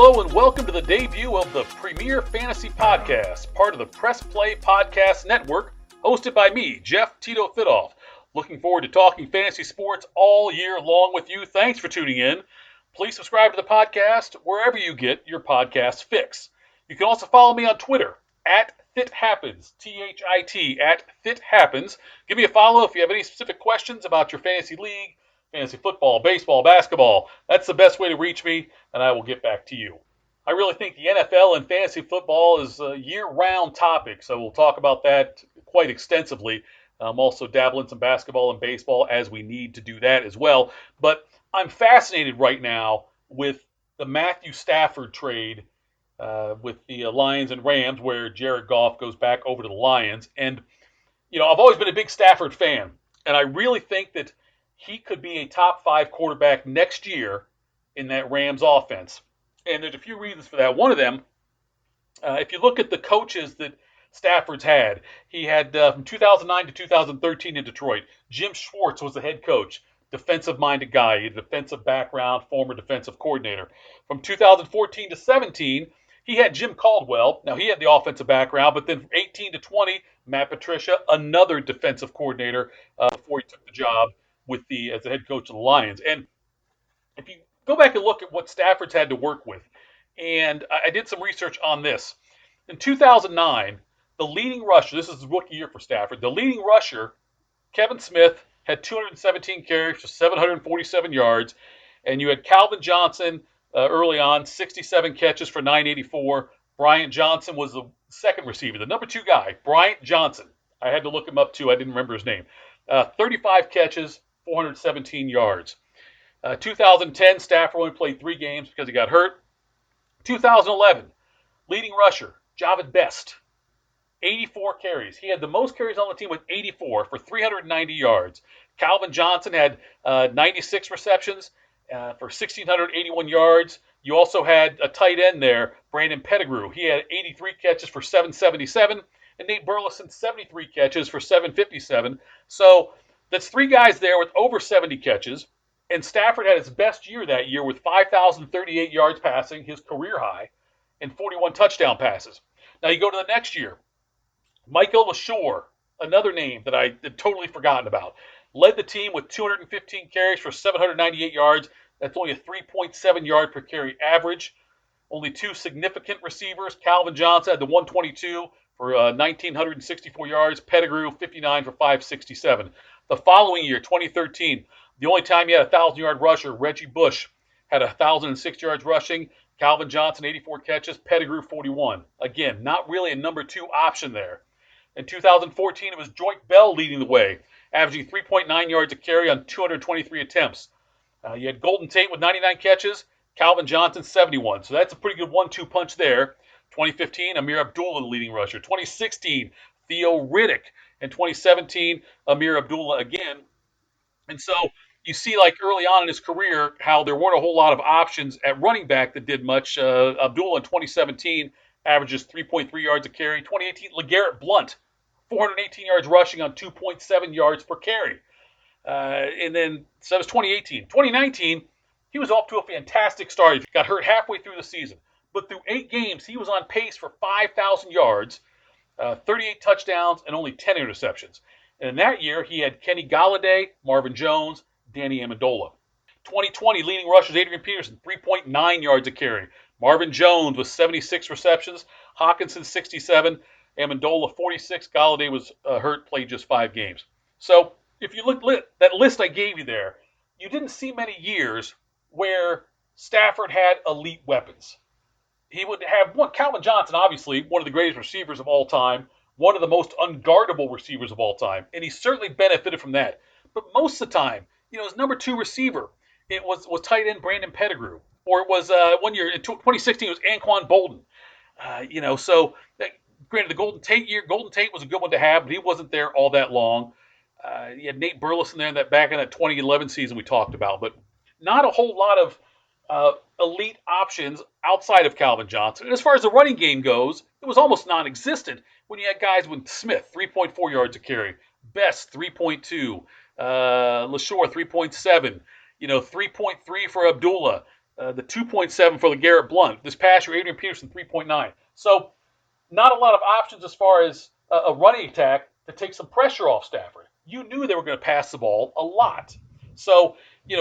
Hello and welcome to the debut of the Premier Fantasy Podcast, part of the Press Play Podcast Network, hosted by me, Jeff Tito Fidoff. Looking forward to talking fantasy sports all year long with you. Thanks for tuning in. Please subscribe to the podcast wherever you get your podcast fix. You can also follow me on Twitter, at FitHappens, T-H-I-T, at FitHappens. Give me a follow if you have any specific questions about your fantasy league, fantasy football, baseball, basketball. That's the best way to reach me, and I will get back to you. I really think the NFL and fantasy football is a year-round topic, so we'll talk about that quite extensively. I'm also dabbling some basketball and baseball as we need to do that as well. But I'm fascinated right now with the Matthew Stafford trade with the Lions and Rams, where Jared Goff goes back over to the Lions. And, I've always been a big Stafford fan, and I really think that he could be a top 5 quarterback next year in that Rams offense. And there's a few reasons for that. One of them, if you look at the coaches that Stafford's had, he had from 2009 to 2013 in Detroit. Jim Schwartz was the head coach, defensive-minded guy, a defensive background, former defensive coordinator. From 2014 to 17, he had Jim Caldwell. Now, he had the offensive background, but then from 18 to 20, Matt Patricia, another defensive coordinator before he took the job as the head coach of the Lions. And if you go back and look at what Stafford's had to work with, and I did some research on this. In 2009, the leading rusher, this is the rookie year for Stafford, the leading rusher, Kevin Smith, had 217 carries for 747 yards, and you had Calvin Johnson early on, 67 catches for 984. Bryant Johnson was the second receiver, the number 2 guy, Bryant Johnson. I had to look him up too. I didn't remember his name. 35 catches, 417 yards. 2010, Stafford only played 3 games because he got hurt. 2011, leading rusher, Javid Best, 84 carries. He had the most carries on the team with 84 for 390 yards. Calvin Johnson had 96 receptions for 1,681 yards. You also had a tight end there, Brandon Pettigrew. He had 83 catches for 777, and Nate Burleson 73 catches for 757. So that's 3 guys there with over 70 catches. And Stafford had his best year that year with 5,038 yards passing, his career high, and 41 touchdown passes. Now you go to the next year. Michael LaShore, another name that I had totally forgotten about, led the team with 215 carries for 798 yards. That's only a 3.7 yard per carry average. Only 2 significant receivers. Calvin Johnson had the 122 for 1,964 yards. Pettigrew, 59 for 567. The following year, 2013, the only time he had a 1,000-yard rusher, Reggie Bush, had 1,006 yards rushing. Calvin Johnson, 84 catches. Pettigrew, 41. Again, not really a number 2 option there. In 2014, it was Joyke Bell leading the way, averaging 3.9 yards a carry on 223 attempts. You had Golden Tate with 99 catches. Calvin Johnson, 71. So that's a pretty good 1-2 punch there. 2015, Amir Abdullah, the leading rusher. 2016, Theo Riddick. And 2017, Amir Abdullah again. And so you see, like early on in his career, how there weren't a whole lot of options at running back that did much. Abdullah in 2017 averages 3.3 yards a carry. 2018, LeGarrette Blount, 418 yards rushing on 2.7 yards per carry. And then, so that was 2018. 2019, he was off to a fantastic start. He got hurt halfway through the season. But through 8 games, he was on pace for 5,000 yards, 38 touchdowns, and only 10 interceptions. And in that year, he had Kenny Golladay, Marvin Jones, Danny Amendola. 2020, leading rushers, Adrian Peterson, 3.9 yards a carry. Marvin Jones with 76 receptions. Hawkinson, 67. Amendola, 46. Golladay was hurt, played just 5 games. So if you look at that list I gave you there, you didn't see many years where Stafford had elite weapons. He would have one. Calvin Johnson, obviously, one of the greatest receivers of all time, one of the most unguardable receivers of all time, and he certainly benefited from that. But most of the time, his number 2 receiver, it was tight end Brandon Pettigrew, or it was one year in 2016 it was Anquan Bolden. So granted, the Golden Tate was a good one to have, but he wasn't there all that long. You had Nate Burleson there back in that 2011 season we talked about, but not a whole lot of elite options outside of Calvin Johnson. And as far as the running game goes, it was almost non-existent when you had guys with Smith, 3.4 yards a carry, Best, 3.2, LaShore, 3.7, 3.3 for Abdullah, the 2.7 for LeGarrette Blount. This past year, Adrian Peterson, 3.9. So not a lot of options as far as a running attack to take some pressure off Stafford. You knew they were going to pass the ball a lot. So,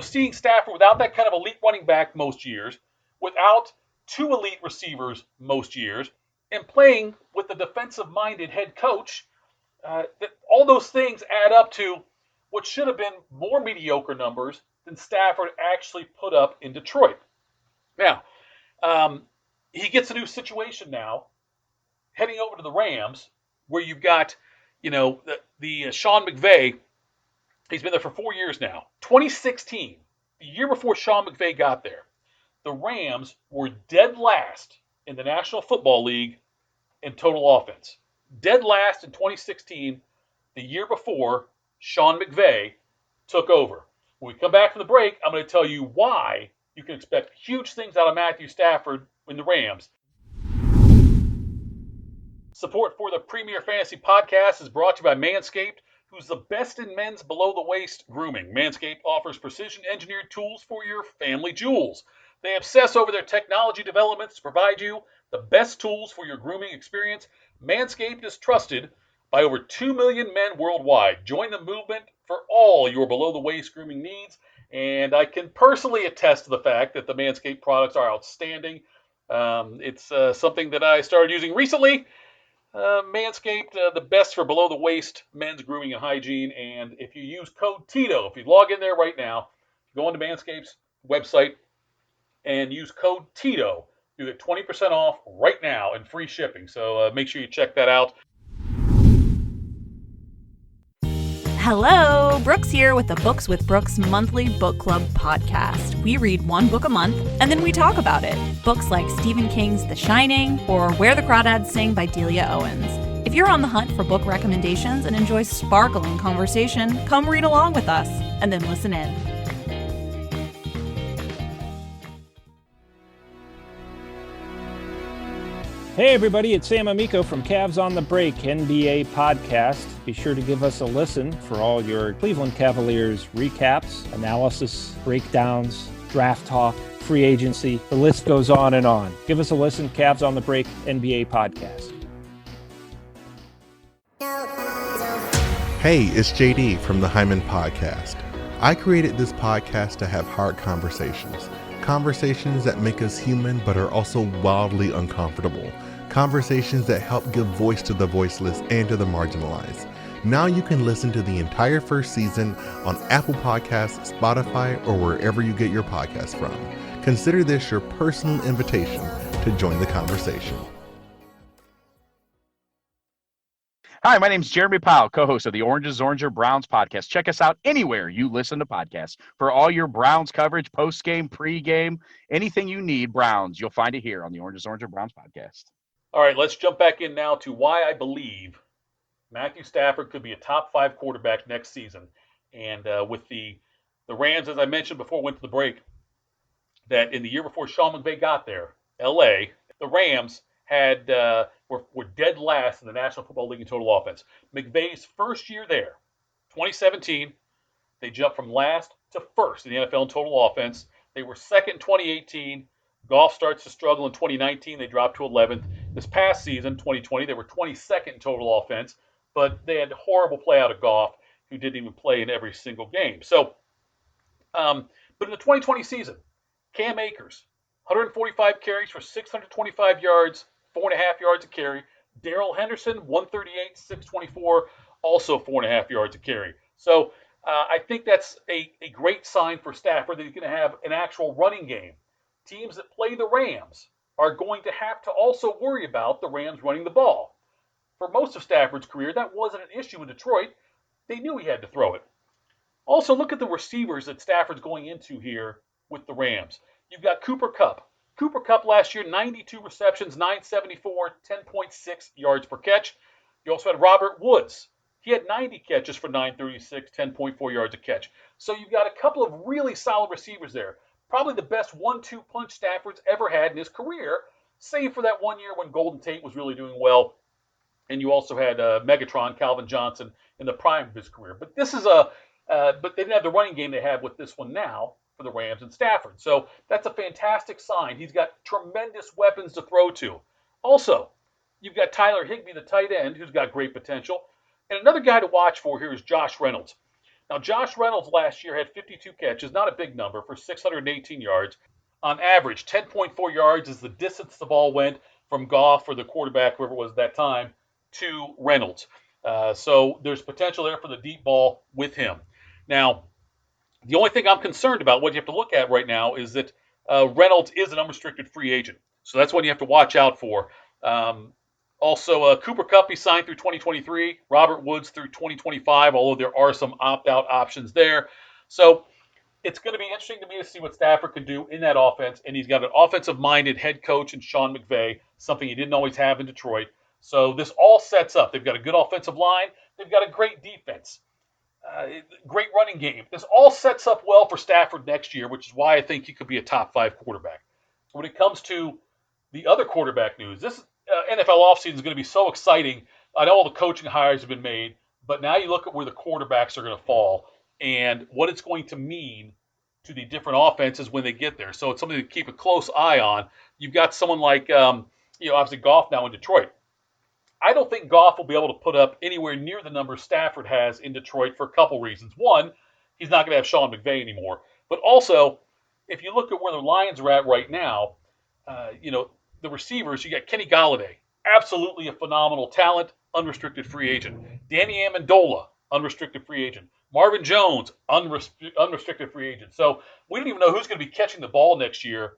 seeing Stafford without that kind of elite running back most years, without two elite receivers most years, and playing with the defensive-minded head coach, all those things add up to what should have been more mediocre numbers than Stafford actually put up in Detroit. Now, he gets a new situation now, heading over to the Rams, where you've got, the Sean McVay. He's been there for 4 years now. 2016, the year before Sean McVay got there, the Rams were dead last in the National Football League in total offense. Dead last in 2016, the year before Sean McVay took over. When we come back from the break, I'm going to tell you why you can expect huge things out of Matthew Stafford in the Rams. Support for the Premier Fantasy Podcast is brought to you by Manscaped, who's the best in men's below-the-waist grooming. Manscaped offers precision-engineered tools for your family jewels. They obsess over their technology developments to provide you the best tools for your grooming experience. Manscaped is trusted by over 2 million men worldwide. Join the movement for all your below-the-waist grooming needs, and I can personally attest to the fact that the Manscaped products are outstanding. It's something that I started using recently. Manscaped, the best for below-the-waist men's grooming and hygiene. And if you use code TITO, if you log in there right now, go onto Manscaped's website and use code TITO, you get 20% off right now and free shipping. So make sure you check that out. Hello, Brooks here with the Books with Brooks monthly book club podcast. We read one book a month and then we talk about it. Books like Stephen King's The Shining or Where the Crawdads Sing by Delia Owens. If you're on the hunt for book recommendations and enjoy sparkling conversation, come read along with us and then listen in. Hey everybody, it's Sam Amico from Cavs on the Break NBA podcast. Be sure to give us a listen for all your Cleveland Cavaliers recaps, analysis, breakdowns, draft talk, free agency. The list goes on and on. Give us a listen, Cavs on the Break NBA podcast. Hey, it's JD from the Hyman Podcast. I created this podcast to have hard conversations. Conversations that make us human but are also wildly uncomfortable. Conversations that help give voice to the voiceless and to the marginalized. Now you can listen to the entire first season on Apple Podcasts, Spotify, or wherever you get your podcasts from. Consider this your personal invitation to join the conversation. Hi, my name is Jeremy Powell, co-host of the Oranges, Oranger, Browns podcast. Check us out anywhere you listen to podcasts. For all your Browns coverage, post-game, pre-game, anything you need Browns, you'll find it here on the Oranges, Oranger, Browns podcast. All right, let's jump back in now to why I believe Matthew Stafford could be a top 5 quarterback next season. And with the Rams, as I mentioned before we went to the break, that in the year before Sean McVay got there, L.A., the Rams had were dead last in the National Football League in total offense. McVay's first year there, 2017, they jumped from last to first in the NFL in total offense. They were second in 2018. Goff starts to struggle in 2019. They dropped to 11th. This past season, 2020, they were 22nd in total offense, but they had horrible play out of Goff, who didn't even play in every single game. So, but in the 2020 season, Cam Akers, 145 carries for 625 yards, 4.5 yards a carry. Darrell Henderson, 138, 624, also 4.5 yards a carry. So I think that's a great sign for Stafford that he's going to have an actual running game. Teams that play the Rams are going to have to also worry about the Rams running the ball. For most of Stafford's career, that wasn't an issue in Detroit. They knew he had to throw it. Also, look at the receivers that Stafford's going into here with the Rams. You've got Cooper Kupp. Cooper Kupp last year, 92 receptions, 974, 10.6 yards per catch. You also had Robert Woods. He had 90 catches for 936, 10.4 yards a catch. So you've got a couple of really solid receivers there. Probably the best 1-2 punch Stafford's ever had in his career, save for that 1 year when Golden Tate was really doing well. And you also had Megatron, Calvin Johnson, in the prime of his career. But this is but they didn't have the running game they have with this one now. for the Rams in Stafford. So that's a fantastic sign. He's got tremendous weapons to throw to. Also, you've got Tyler Higbee, the tight end, who's got great potential. And another guy to watch for here is Josh Reynolds. Now, Josh Reynolds last year had 52 catches, not a big number, for 618 yards. On average, 10.4 yards is the distance the ball went from Goff, or the quarterback, whoever it was at that time, to Reynolds. So there's potential there for the deep ball with him. Now, the only thing I'm concerned about, what you have to look at right now, is that Reynolds is an unrestricted free agent. So that's one you have to watch out for. Also, Cooper Kupp, he signed through 2023. Robert Woods through 2025, although there are some opt-out options there. So it's going to be interesting to me to see what Stafford can do in that offense. And he's got an offensive-minded head coach in Sean McVay, something he didn't always have in Detroit. So this all sets up. They've got a good offensive line. They've got a great defense. Great running game. This all sets up well for Stafford next year, which is why I think he could be a top 5 quarterback. When it comes to the other quarterback news, this NFL offseason is going to be so exciting. I know all the coaching hires have been made, but now you look at where the quarterbacks are going to fall and what it's going to mean to the different offenses when they get there. So it's something to keep a close eye on. You've got someone like, obviously Goff now in Detroit. I don't think Goff will be able to put up anywhere near the numbers Stafford has in Detroit for a couple reasons. One, he's not going to have Sean McVay anymore. But also, if you look at where the Lions are at right now, the receivers, you got Kenny Golladay, absolutely a phenomenal talent, unrestricted free agent. Danny Amendola, unrestricted free agent. Marvin Jones, unrestricted free agent. So we don't even know who's going to be catching the ball next year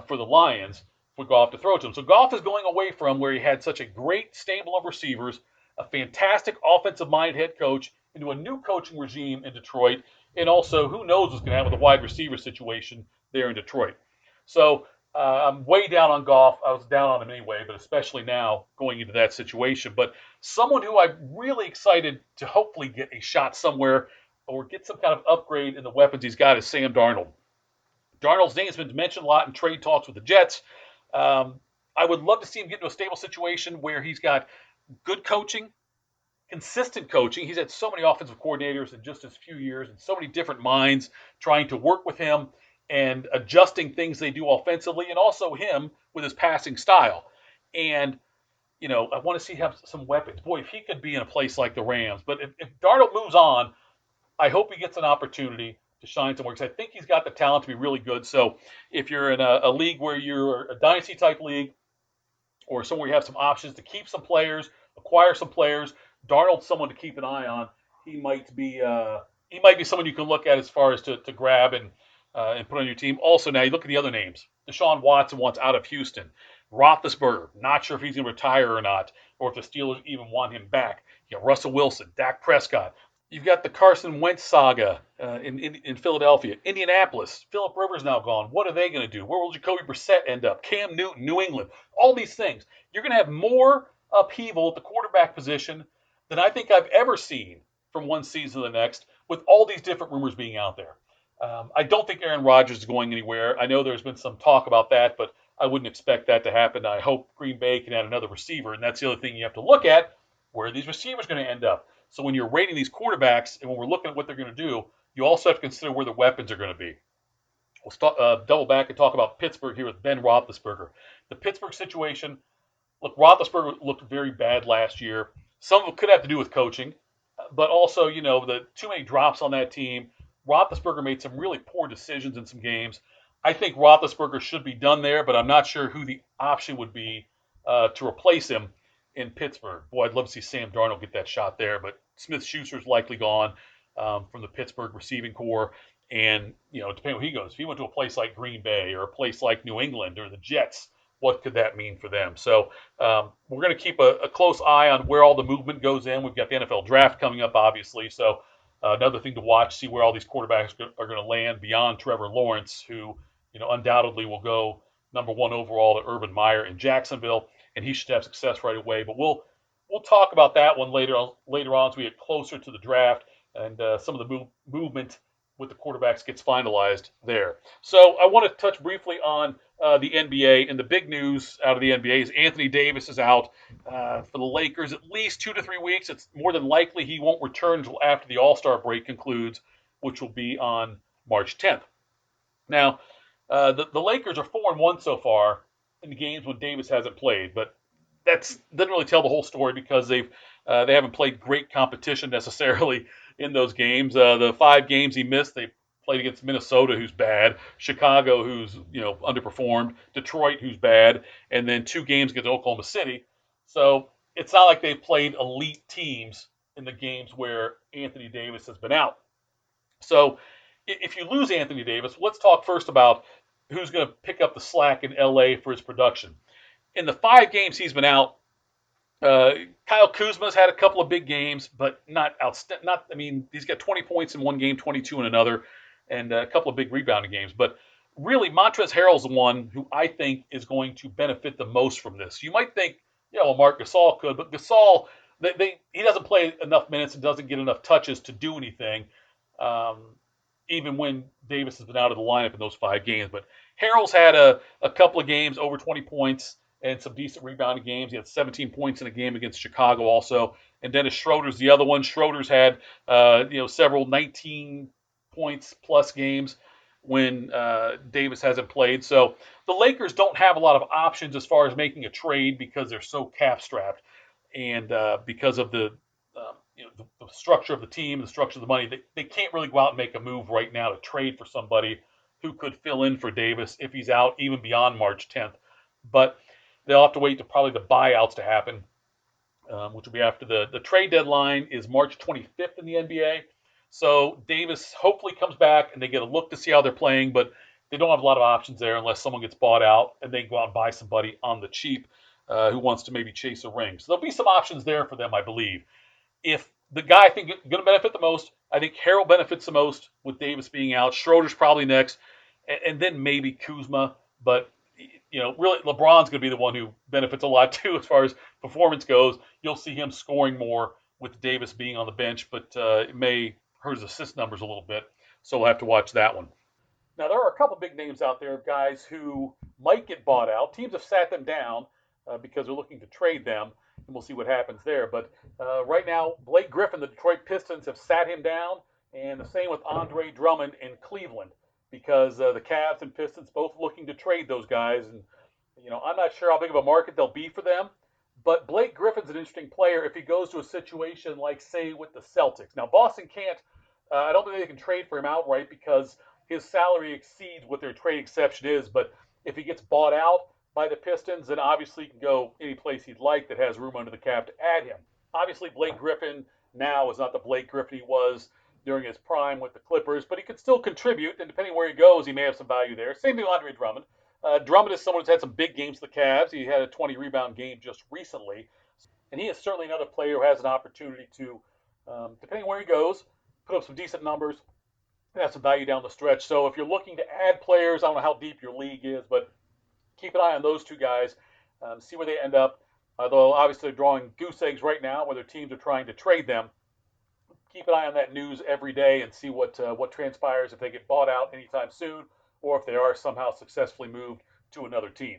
for the Lions for Goff to throw to him. So Goff is going away from where he had such a great stable of receivers, a fantastic offensive-minded head coach, into a new coaching regime in Detroit, and also who knows what's going to happen with the wide receiver situation there in Detroit. So I'm way down on Goff. I was down on him anyway, but especially now going into that situation. But someone who I'm really excited to hopefully get a shot somewhere or get some kind of upgrade in the weapons he's got is Sam Darnold. Darnold's name has been mentioned a lot in trade talks with the Jets. I would love to see him get into a stable situation where he's got good coaching, consistent coaching. He's had so many offensive coordinators in just his few years and so many different minds trying to work with him and adjusting things they do offensively, and also him with his passing style. And, I want to see him have some weapons. Boy, if he could be in a place like the Rams. But if Darnold moves on, I hope he gets an opportunity to shine somewhere, because I think he's got the talent to be really good. So if you're in a league where you're a dynasty-type league or somewhere you have some options to keep some players, acquire some players, Darnold's someone to keep an eye on. He might be someone you can look at as far as to grab and put on your team. Also, now you look at the other names. Deshaun Watson wants out of Houston. Roethlisberger, not sure if he's going to retire or not, or if the Steelers even want him back. You got Russell Wilson, Dak Prescott. You've got the Carson Wentz saga in Philadelphia. Indianapolis, Phillip Rivers now gone. What are they going to do? Where will Jacoby Brissett end up? Cam Newton, New England. All these things. You're going to have more upheaval at the quarterback position than I think I've ever seen from one season to the next, with all these different rumors being out there. I don't think Aaron Rodgers is going anywhere. I know there's been some talk about that, but I wouldn't expect that to happen. I hope Green Bay can add another receiver, and that's the other thing you have to look at. Where are these receivers going to end up? So when you're rating these quarterbacks and when we're looking at what they're going to do, you also have to consider where the weapons are going to be. We'll double back and talk about Pittsburgh here with Ben Roethlisberger. The Pittsburgh situation, look, Roethlisberger looked very bad last year. Some of it could have to do with coaching, but also, the too many drops on that team. Roethlisberger made some really poor decisions in some games. I think Roethlisberger should be done there, but I'm not sure who the option would be to replace him in Pittsburgh. Boy, I'd love to see Sam Darnold get that shot there, but Smith-Schuster's likely gone from the Pittsburgh receiving corps. And, depending on where he goes, if he went to a place like Green Bay or a place like New England or the Jets, what could that mean for them? So we're going to keep a close eye on where all the movement goes in. We've got the NFL draft coming up, obviously. So another thing to watch, see where all these quarterbacks are going to land beyond Trevor Lawrence, who, undoubtedly will go number 1 overall to Urban Meyer in Jacksonville, and he should have success right away. But we'll talk about that one later on as we get closer to the draft and some of the movement with the quarterbacks gets finalized there. So I want to touch briefly on the NBA, and the big news out of the NBA is Anthony Davis is out for the Lakers at least 2 to 3 weeks. It's more than likely he won't return until after the All-Star break concludes, which will be on March 10th. Now, the Lakers are 4-1 so far in the games when Davis hasn't played, but that doesn't really tell the whole story because they haven't played great competition necessarily in those games. The 5 games he missed, they played against Minnesota, who's bad, Chicago, who's underperformed, Detroit, who's bad, and then 2 games against Oklahoma City. So it's not like they've played elite teams in the games where Anthony Davis has been out. So if you lose Anthony Davis, let's talk first about who's going to pick up the slack in LA for his production. In the 5 games he's been out, Kyle Kuzma's had a couple of big games, but not outstanding. I mean, he's got 20 points in one game, 22 in another, and a couple of big rebounding games. But really, Montrezl Harrell's the one who I think is going to benefit the most from this. You might think, well, Marc Gasol could, but Gasol, he doesn't play enough minutes and doesn't get enough touches to do anything, even when Davis has been out of the lineup in those 5 games. But Harrell's had a couple of games over 20 points and some decent rebounding games. He had 17 points in a game against Chicago also. And Dennis Schroeder's the other one. Schroeder's had several 19 points plus games when Davis hasn't played. So the Lakers don't have a lot of options as far as making a trade because they're so cap strapped, and because of the structure of the team, the structure of the money, they can't really go out and make a move right now to trade for somebody who could fill in for Davis if he's out even beyond March 10th. But they'll have to wait to probably the buyouts to happen, which will be after the trade deadline is March 25th in the NBA. So Davis hopefully comes back and they get a look to see how they're playing, but they don't have a lot of options there unless someone gets bought out and they go out and buy somebody on the cheap who wants to maybe chase a ring. So there'll be some options there for them, I believe. If the guy I think is going to benefit the most, I think Harrell benefits the most with Davis being out. Schroeder's probably next, and then maybe Kuzma. But really, LeBron's going to be the one who benefits a lot too as far as performance goes. You'll see him scoring more with Davis being on the bench, but it may hurt his assist numbers a little bit. So we'll have to watch that one. Now, there are a couple big names out there, guys who might get bought out. Teams have sat them down because they're looking to trade them, and we'll see what happens there. But right now, Blake Griffin, the Detroit Pistons, have sat him down, and the same with Andre Drummond in Cleveland, because the Cavs and Pistons both looking to trade those guys. And, I'm not sure how big of a market they'll be for them. But Blake Griffin's an interesting player if he goes to a situation like, say, with the Celtics. Now, Boston can't, I don't think they can trade for him outright because his salary exceeds what their trade exception is. But if he gets bought out by the Pistons, then obviously he can go any place he'd like that has room under the cap to add him. Obviously, Blake Griffin now is not the Blake Griffin he was during his prime with the Clippers, but he could still contribute, and depending where he goes, he may have some value there. Same thing with Andre Drummond. Drummond is someone who's had some big games for the Cavs. He had a 20-rebound game just recently, and he is certainly another player who has an opportunity to, depending where he goes, put up some decent numbers and have some value down the stretch. So if you're looking to add players, I don't know how deep your league is, but keep an eye on those two guys, see where they end up. Although obviously they're drawing goose eggs right now, where their teams are trying to trade them. Keep an eye on that news every day and see what transpires if they get bought out anytime soon, or if they are somehow successfully moved to another team.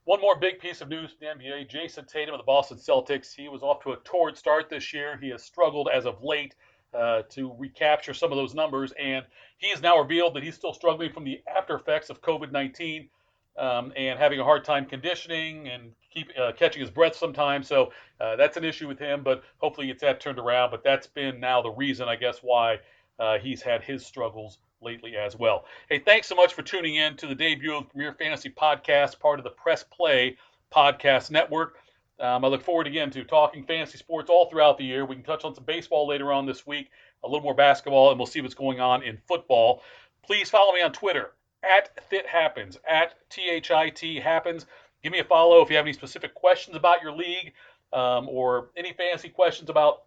One more big piece of news in the NBA, Jason Tatum of the Boston Celtics. He was off to a torrid start this year. He has struggled as of late to recapture some of those numbers, and he has now revealed that he's still struggling from the after effects of COVID-19 and having a hard time conditioning and catching his breath sometimes. So that's an issue with him, but hopefully he gets that turned around. But that's been now the reason, I guess, why he's had his struggles lately as well. Hey, thanks so much for tuning in to the debut of the Premier Fantasy Podcast, part of the Press Play Podcast Network. I look forward again to talking fantasy sports all throughout the year. We can touch on some baseball later on this week, a little more basketball, and we'll see what's going on in football. Please follow me on Twitter, @ThitHappens, @THIT Give me a follow if you have any specific questions about your league or any fantasy questions about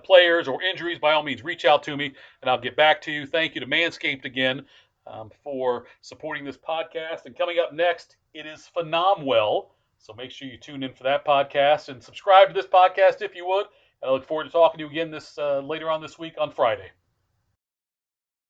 players or injuries. By all means, reach out to me and I'll get back to you. Thank you to Manscaped again for supporting this podcast. And coming up next, it is Phenomenal. So make sure you tune in for that podcast and subscribe to this podcast if you would. And I look forward to talking to you again later on this week on Friday.